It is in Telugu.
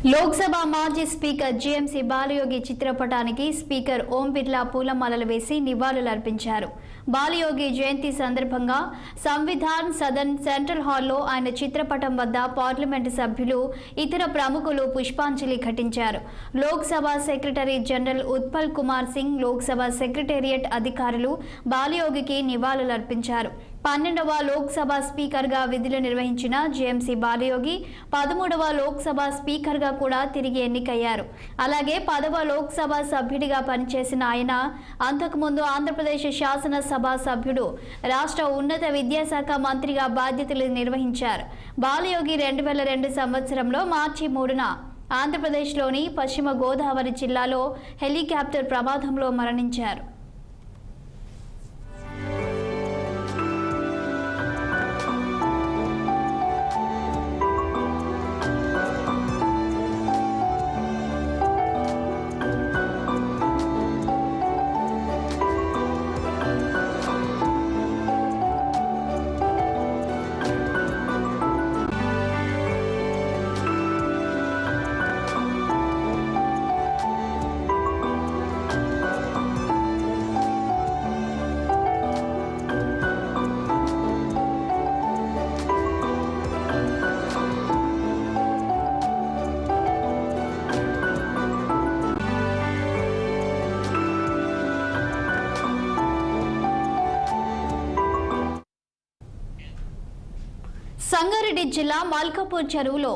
లోక్సభ మాజీ స్పీకర్ జీఎంసీ బాలయోగి చిత్రపటానికి స్పీకర్ ఓం బిర్లా పూలమాలలు వేసి నివాళులర్పించారు. బాలయోగి జయంతి సందర్భంగా సంవిధాన్ సదన్ సెంట్రల్ హాల్లో ఆయన చిత్రపటం వద్ద పార్లమెంటు సభ్యులు, ఇతర ప్రముఖులు పుష్పాంజలి ఘటించారు. Lok Sabha secretary general Utpal Kumar Singh, Lok Sabha secretariat అధికారులు బాలయోగికి నివాళులర్పించారు. 12వ లోక్సభ స్పీకర్గా విధులు నిర్వహించిన జీఎంసీ బాలయోగి 13వ లోక్సభ స్పీకర్గా కూడా తిరిగి ఎన్నికయ్యారు. అలాగే 10వ లోక్సభ సభ్యుడిగా పనిచేసిన ఆయన అంతకుముందు ఆంధ్రప్రదేశ్ శాసనసభ సభ్యుడు, రాష్ట్ర ఉన్నత విద్యాశాఖ మంత్రిగా బాధ్యతలు నిర్వహించారు. బాలయోగి 2002 సంవత్సరంలో మార్చి 3న ఆంధ్రప్రదేశ్లోని పశ్చిమ గోదావరి జిల్లాలో హెలికాప్టర్ ప్రమాదంలో మరణించారు. సంగారెడ్డి జిల్లా మల్కాపూర్ చెరువులో